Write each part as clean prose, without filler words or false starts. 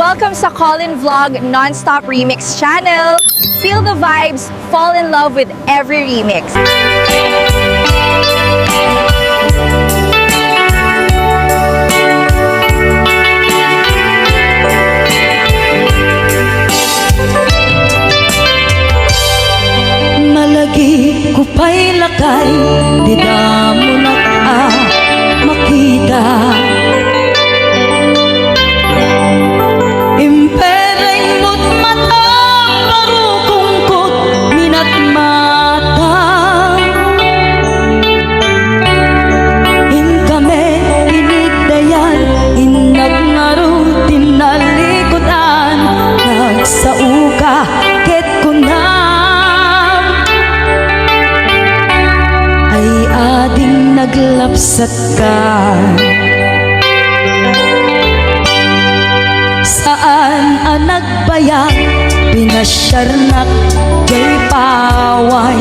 Welcome sa Colin Vlog Non-Stop Remix channel. Feel the vibes, fall in love with every remix. Malagi ko pa'y lakay, di na mo na makita. Impereng mo't mata, marukungkot, minat mata. Inkame, inigdayan, inagnaro, tinalikodan. Nagsauka, ket ko na ay ading naglapsat ka. Saan ang nagbayag, pinasyarnak kay paway.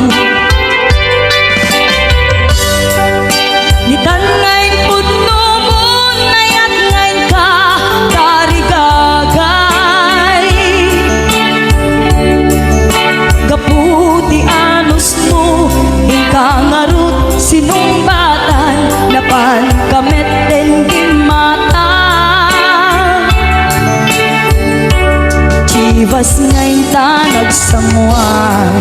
Nitangayin pudno mo, nayat ngayon ka, tarigagay. Kaputi anos mo, inkangarut sinumbatan, napan kamet den mata. Chivas ngayon ta nagsamuan.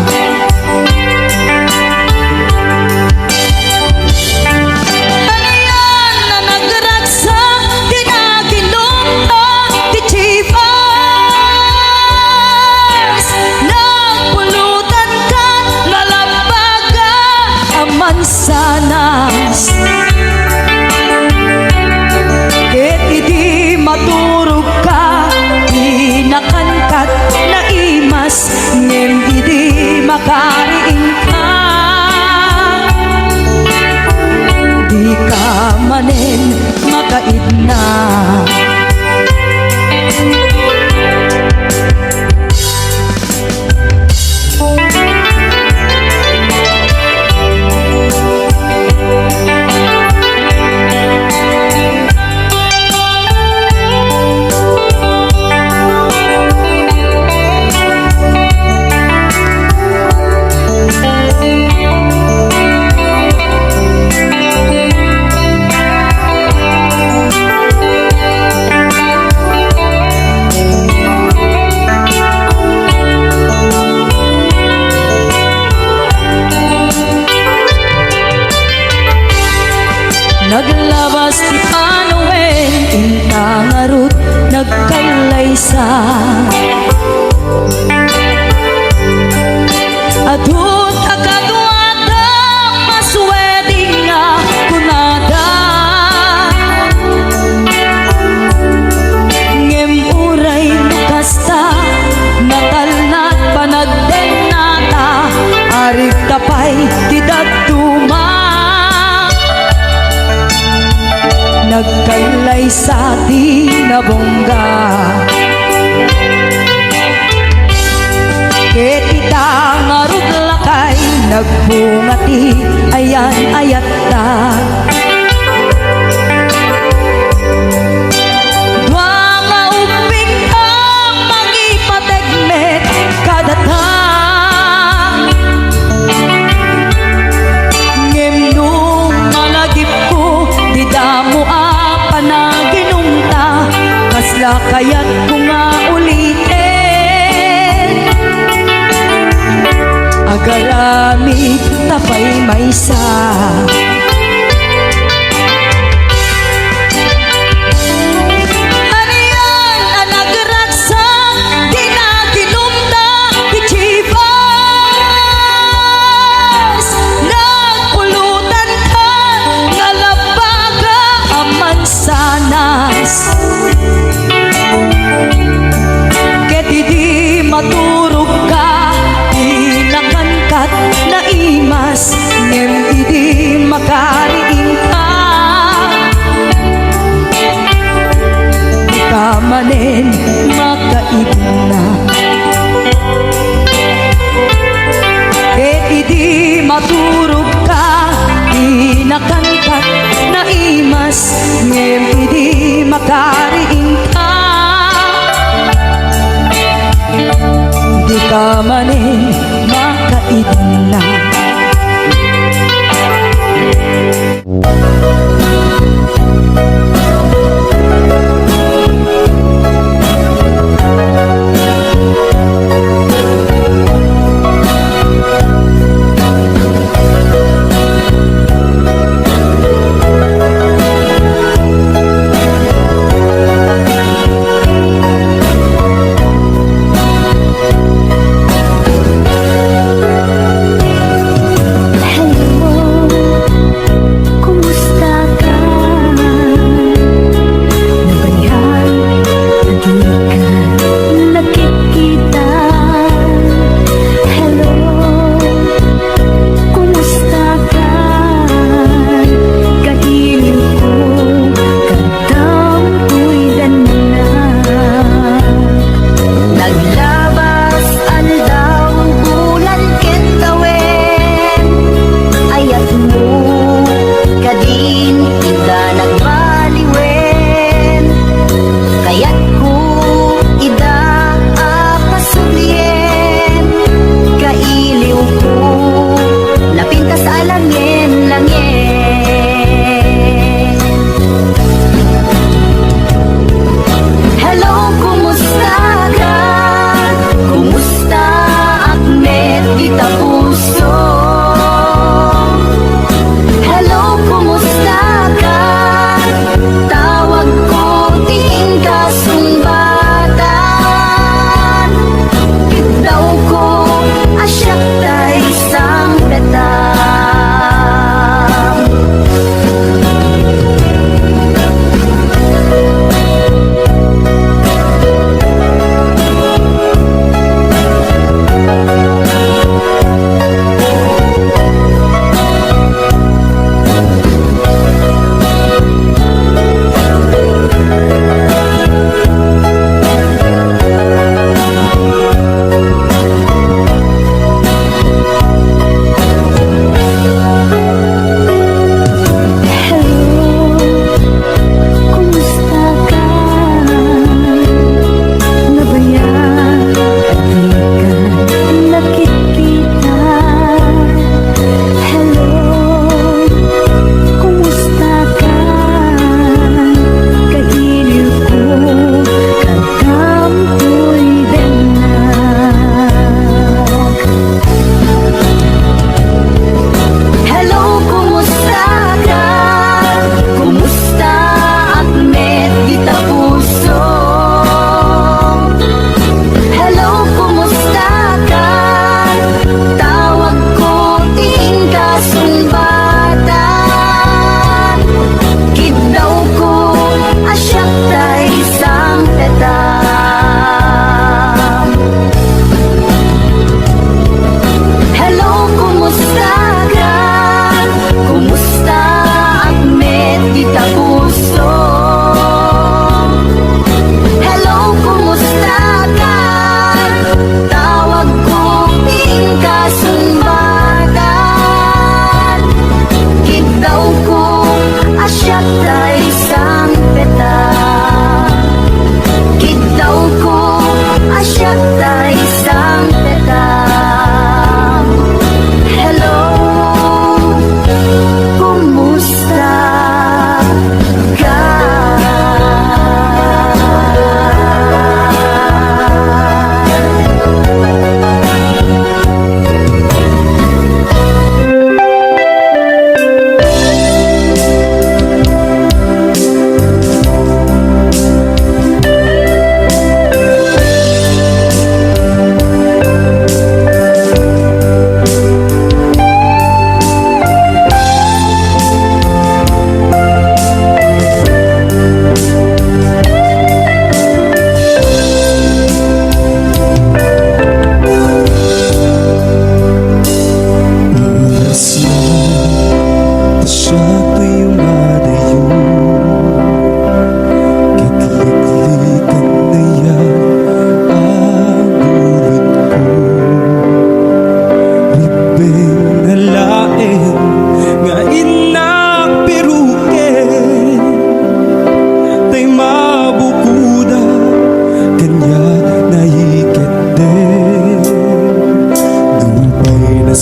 Ano yan na nagragsak, di na kinumpa, di Chivas. Nagpulutan ka, nalabaga, aman sanas. Ket idi maturog ka, nakankat na imas, ngem di makariing ka. Di ka manen makaidna. Naglabas ti Panoen, intangarut, nagkalaysa. Adut akadwada, masweding nga kunada. Ngem uray lukasta, natalnat panagdenata, arig tapay tidagtuma. Nagkailay sa tinabongga. Ket itang aruglakay, nagbungati, ayan ayat ta. Dwa nga uping ka, magipategmet kadata. Ngem nung malagip ko, di damo panaginumta, kasla kaya't ko nga ulitin. Agarami tapay maysa. Ano yan ang nagragsak, di na ginumta, di Chivas. Nagpulutan ka, nalabaga, aman sanas. Ket idi maturog ka, di nakangkat na imas, ngem idi makariing ka. Di ka manen makaidna. Ket idi maturog ka, di nakangkat na imas, ngem idi makariing ka.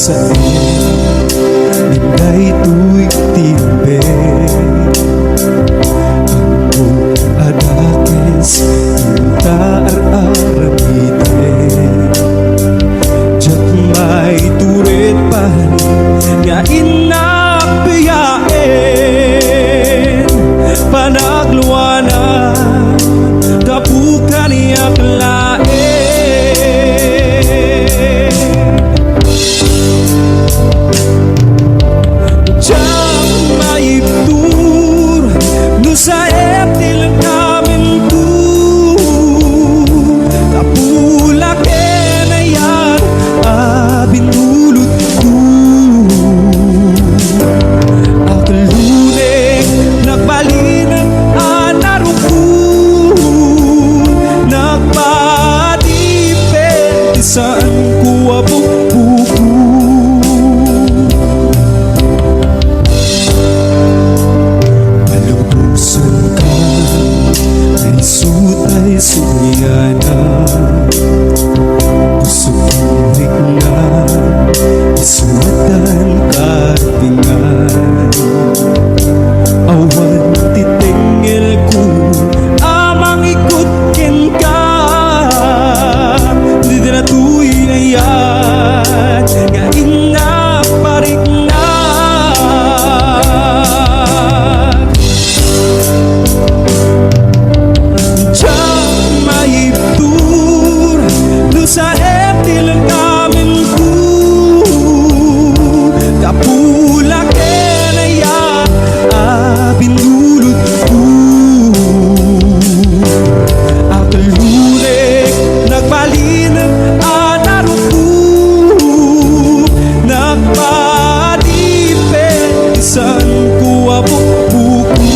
sain Nilay to'y timbe Ang adakes Inta ar-aramite Diyak may turit pan Nga inapiyain Panagluwanan Kapukan iyak lain Diyak may tur No sa eptil namin tu Kapulak na yan Abinulot ko Akaluning Nagbalinang anaruko Nagpadipet Isaan ko abok-buko Malubusan ka Ay sutay suyana Puso kulik na Isuatan katingan Awan titingil ko Amang ikutkin ka Di na tuwi na yan Nga inaparik na Diyak may tur No sa eptil namin ko Kapulak na yan Abinulot ko Akalunik Nagbalinang anaruko Nagpadipet Isan ko abok-buko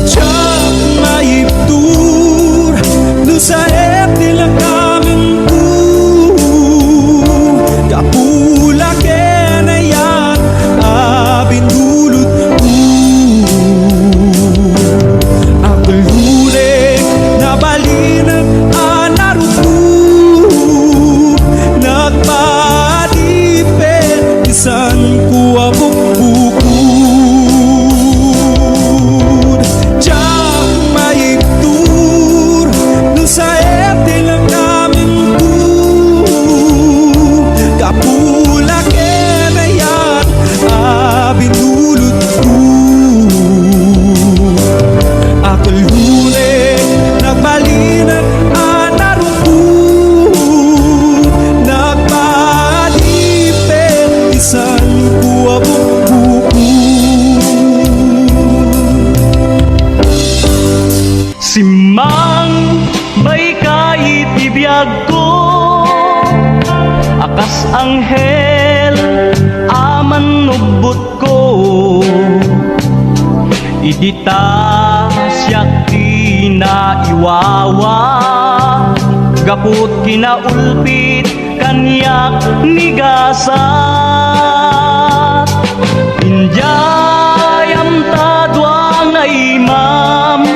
Diyak may tur No sa eptil namin ko Kapulak na yan Abinulot ko Akalunik Nabalinang anaruko Nagpadipet Isan ko abok-buko Diyak may tur No sa eptil namin ko Kapulak na yan Abinulot ko Akalunik Nagbalinang anaruko Nagpadipet Isan ko abok-buko Simang may kaitibiyag ko Akas anghel aman nugbot ko Idita siyak tinaiwawa Gaput kinaulpit kanyak nigasat Injayam tadwa nga imam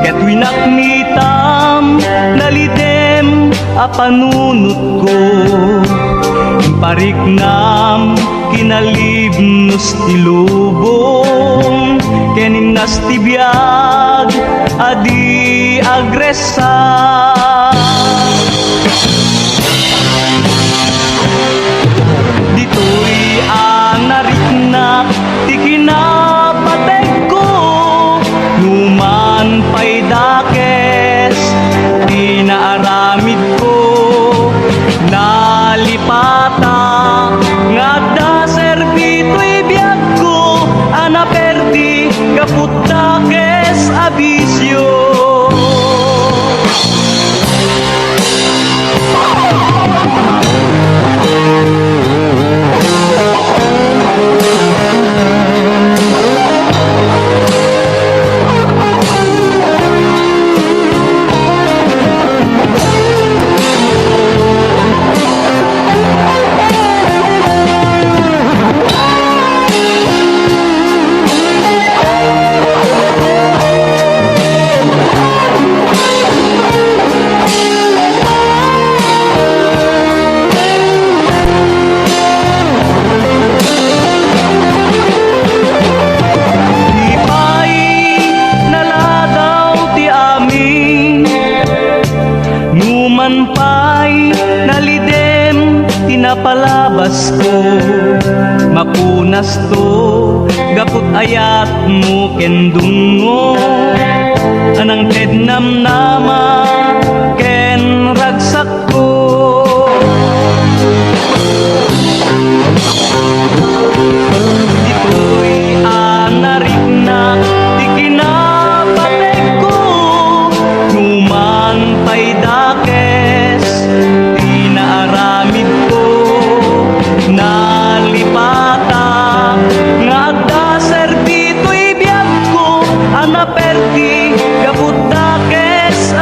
Ket winakmitam nalidem apanunot ko Impariknam kinalibnos tilubong Keninnas tibiyag adi agresa Dito'y anariknak ti kinapateg ko Numan pa'y dakes di naaramid ko Nalipata nga da serbito'y biyag ko Anaperdi kaput dakes abisyo mapunas to gaput ayat mo kendungo anang ted namnama ken ragsak ko dito'y anarik na di kinapatay ko numan pa'y dakes di naaramid ko nalipata nga da serbito'y biyag ko anaperdi gabut dakes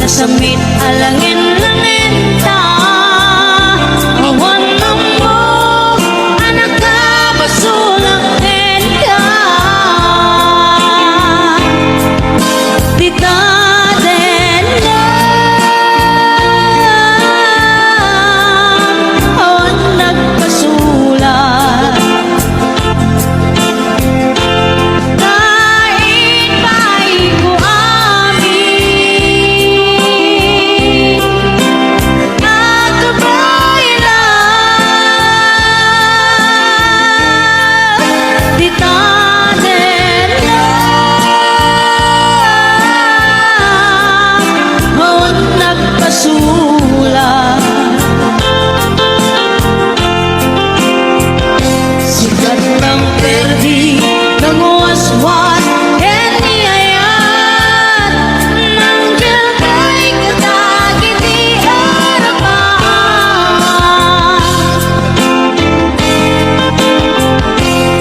Nasamit alangin-langin ta awan mo anak ka basulakin ka Tita Dena awan nagpasulat kahit pa'y buhamin nagkabay lang Tita Dena awan nagpasulat sikat ng perdi ng waswas Heniyayat ng gilbay katagit di harapan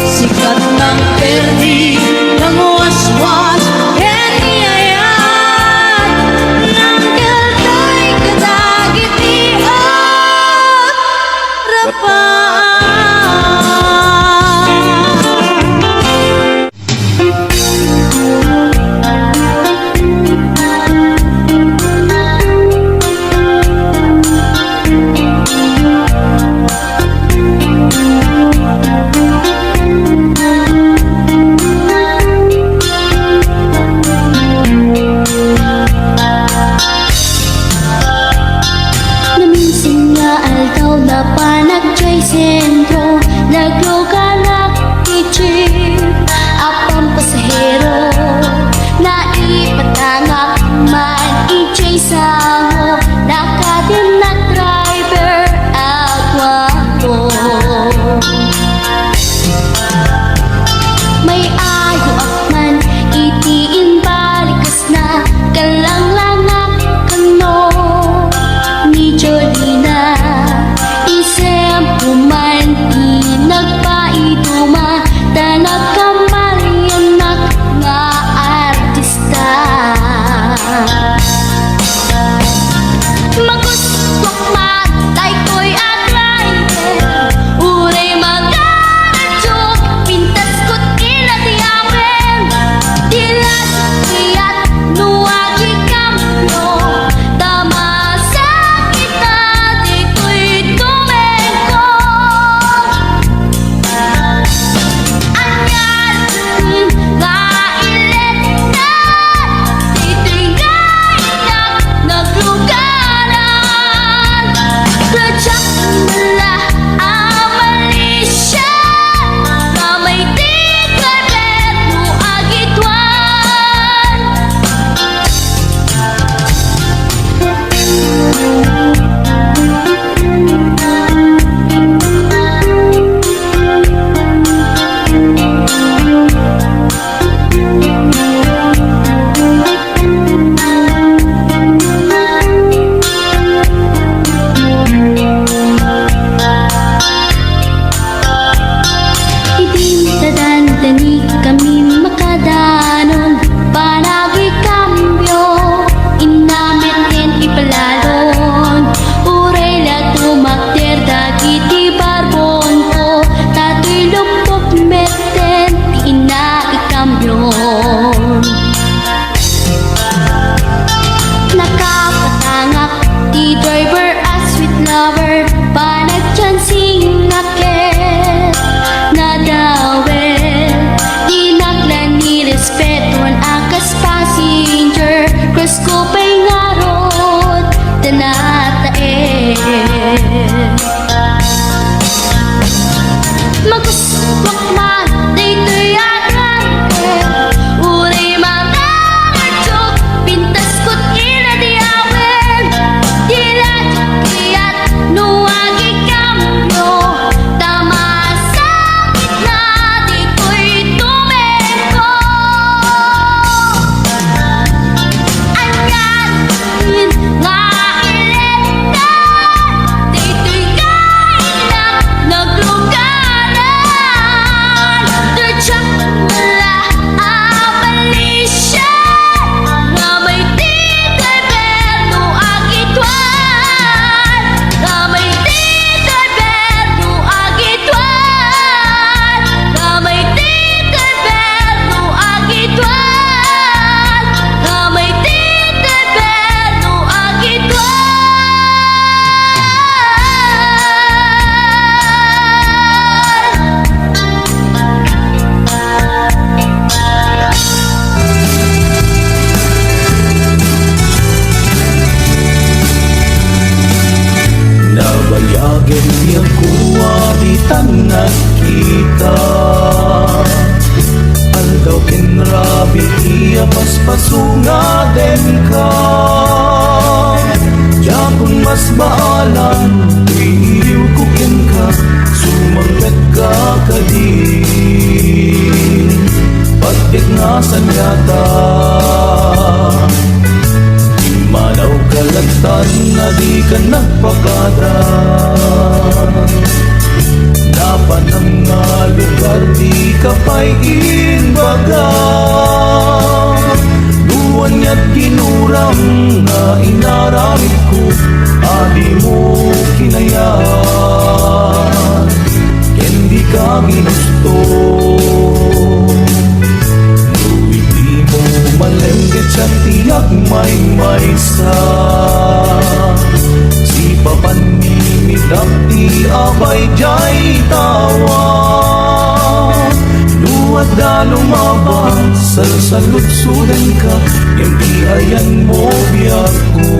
sikat ng perdi ng waswas Heniyayat ng gilbay katagit di harapan Naminsan nga aldaw na panagtray sentro Nagluganak ichip Apang pasahero Na ipatangak man ichay sango Nakadim na driver agwapo May ayo akman itiin balikas na Kalang-langak kano ni Jolina Isem kuman nagpaiduma Tanag kamarianak nga artista Magustok matay ko'y atrayer Uray magaradyo Pintas ko't inatiyapen Dilas kiyat nuwagi kamyo Tama sa kita di ko'y tumengko Anyal nga ilet na Titingay na naglugaran Tadyak mula ang malisya Na may tigaret mo agitwan Itintadan-tani kami makadanon Panagi kambyo Inamit din ipalalon mas pasungaten ka. Yakon mas baalan, iiw kukin ka, sumangkat ka kadin. Pagkit nga sanyata, manaw kalagtan na di ka nagpakada. Dapat ang nga lugar di ka pa'y inbaga. Luwan niya't ginuram na inaramid ko, adi mo kinayaan, hindi ka ginusto. Di mo malengket sa tiyak may maysa. Si papanimidap ti abay jay tawa. Luwat da lumabang salsalutsudan ka, yung di ayan mo biyak ko.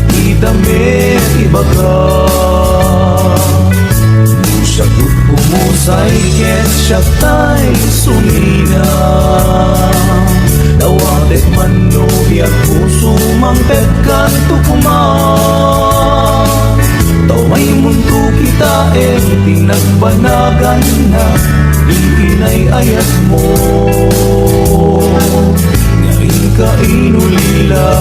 Di damit ibaga, siyagot pumusay ket siya tay sumina. Dawatek man no biyak puso mangpet kan tukuman. Taway mundo kita tinagbanagan na, iinay ayat mo ngayon ka inulila.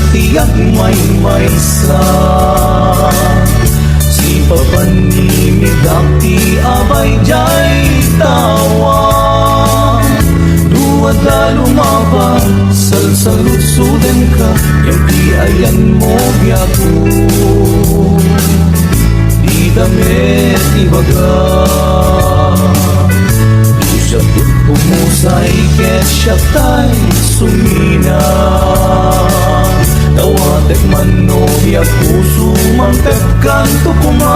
Tiyak may maysa. Si papanimidap ti abay jay tawa. Duwad da lumabang salsalutsudan ka, yung di ayan mo biyago. Di damit ibaga, di siya pumusay ket siya tay sumina. Dawatek man no biyak puso mangpet kan tukuman.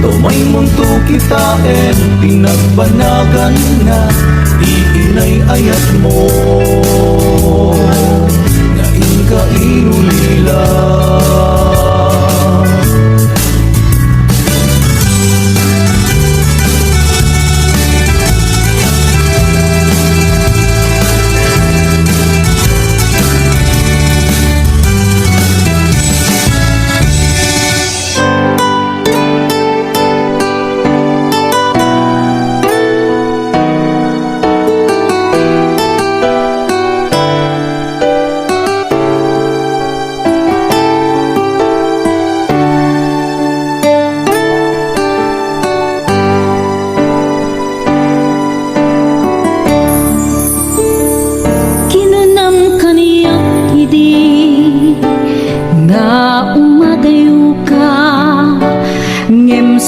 Tumay mundo kita tinagbanagan na, iinay ayat mo ngayon ka inulila.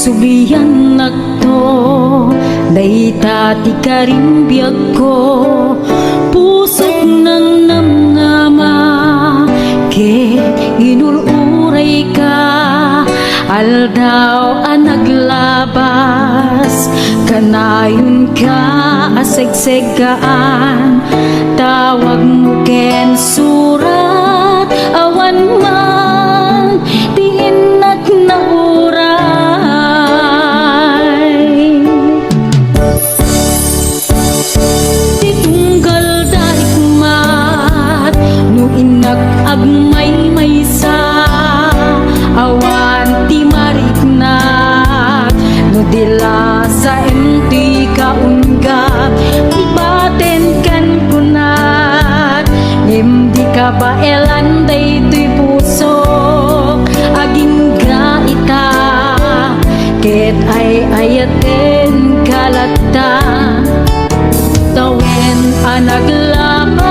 Sugiyan nagto, dayta ti karimbiag ko, pusok ng namngama, ket inuluray ka, aldaw ang naglabas, kanayon ka asegsegaan, tawag mo ken surat, awan man, diin at nauray. Agmay maysa, awan ti mariknak, no dila sa enti kaunggap, ibaten kan kunat, di ka ba elanday tuy puso, aging gaita, ket ay ayaten kalata, tawen anaglapas.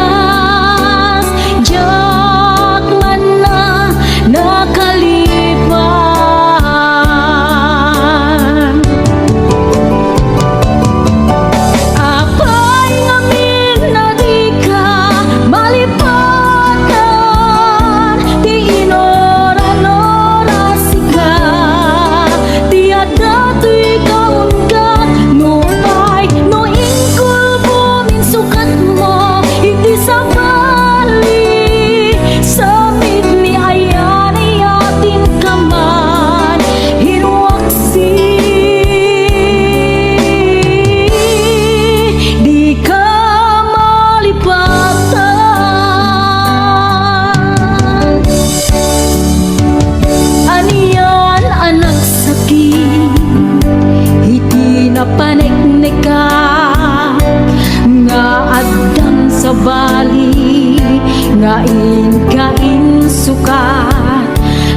ngain kain sukat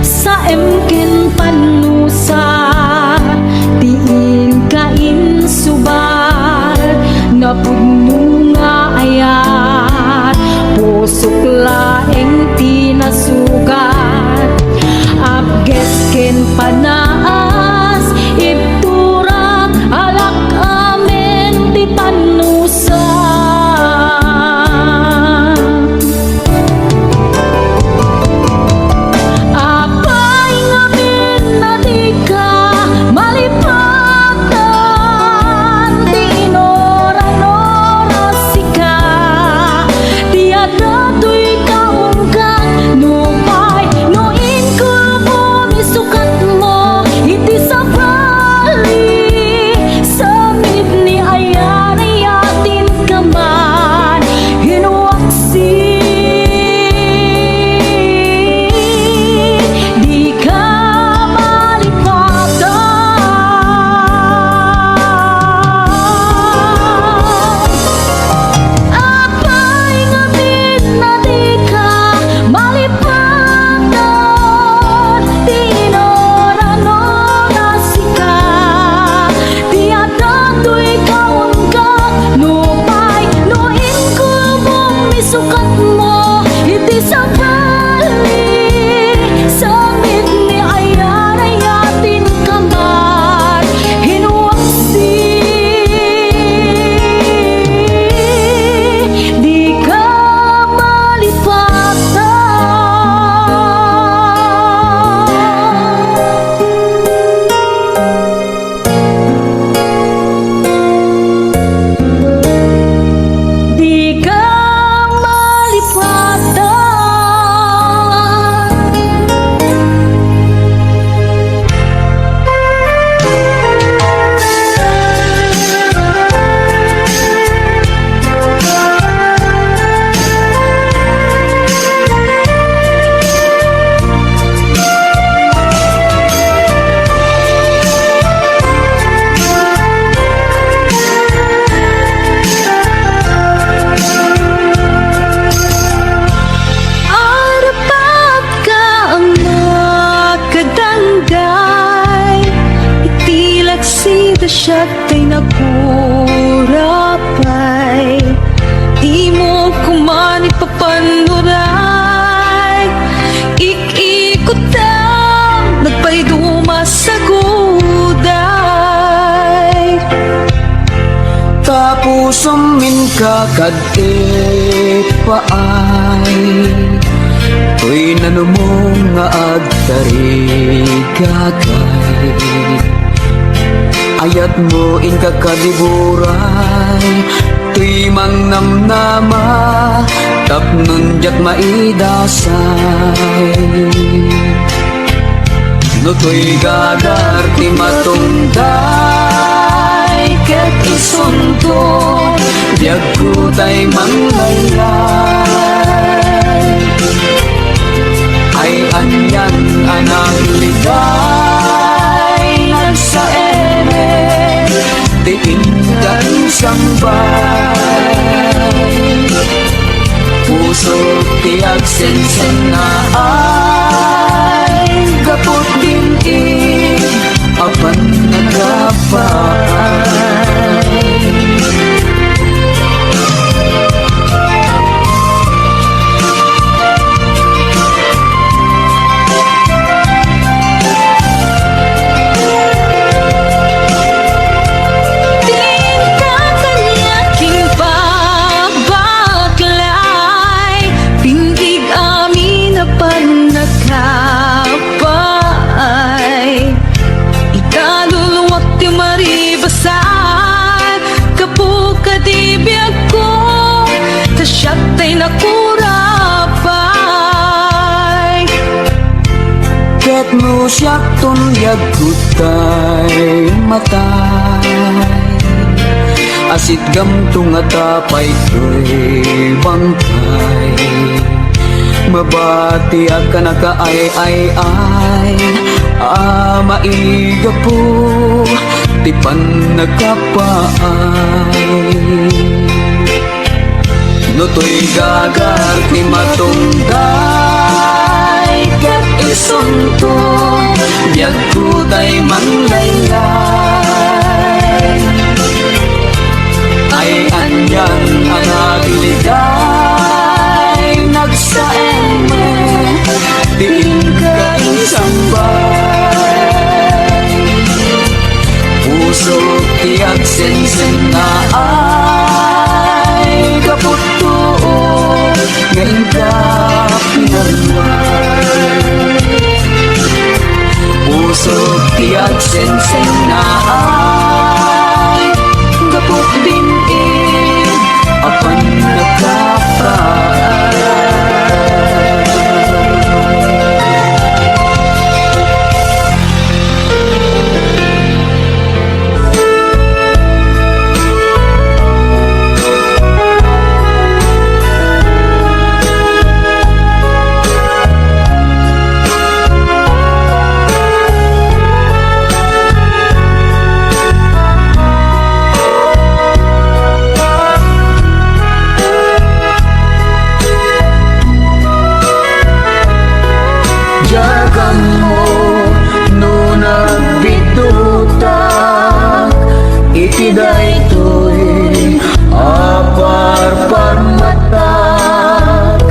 sa emken panusa, tiin kain subal na pudno nga ayat, pusok laeng tinasugat, abges ken panaas ibturak alak amen ti panusa. Apay ngamin na di ka malipatan, di inora-nora sika, di adato'y kaungkat, nupay noin ko bumisukat mo, iti sa bali, samit ni ayan ay atin kaman, hinuwaksi. Di ka malipatan. Apay ngamin na di ka malipatan, di inora-nora sika, di adato'y kaungkat, nupay noin ko bumisukat mo, iti sa bali, samit ni ayan ay atin kaman, hinuwaksi. Di ka malipatan. Di ka malipatan. Arapat ka ang makadanggay, itilak sida siya't ay nakurapay, di mo kuman ipapanuray, ikikot ang nagpaiduma sa guday. Tapos amin ka paay, to'y nanumong nga agtarigagay, ayat mo in kakadiburay, to'y mangnamnama tapnon jak maidasay, no to'y gagar ti matungday, ket isunto diag ko tay manglaylay, ay anyan anang ligay nagsaeme, tiin kan sambay, puso ti agsensen na ay kapot dinig, apan nagapay. Siya'y nakurapay, ket mo siyak tunyag kutay matay, asit gamtung atapay to'y bangkay, mabati ka nakaay-ay-ay, maiga po tipan nagkapaay, Lutoy gagar ti matungday ket isuntong biag kuday manglaylay ay anyan ang agligay nagsaeme diin ka insambay puso ti agsensen na ay kaputuo ngayon ka pinagmay puso ti agsensen na ay kaput din apan nagkapay daytoy apar-parmatak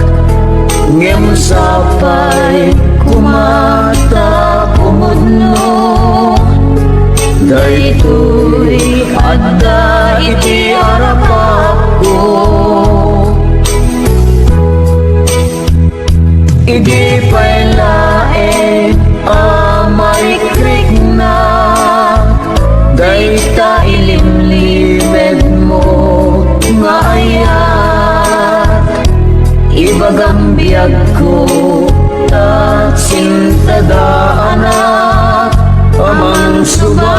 ngem sapay kumata kumudno daytoy adda iti arapako idi paylae amay krikna dayta ilimlimed mo nga ayat ibagang biyag ko at sintada anak amang suba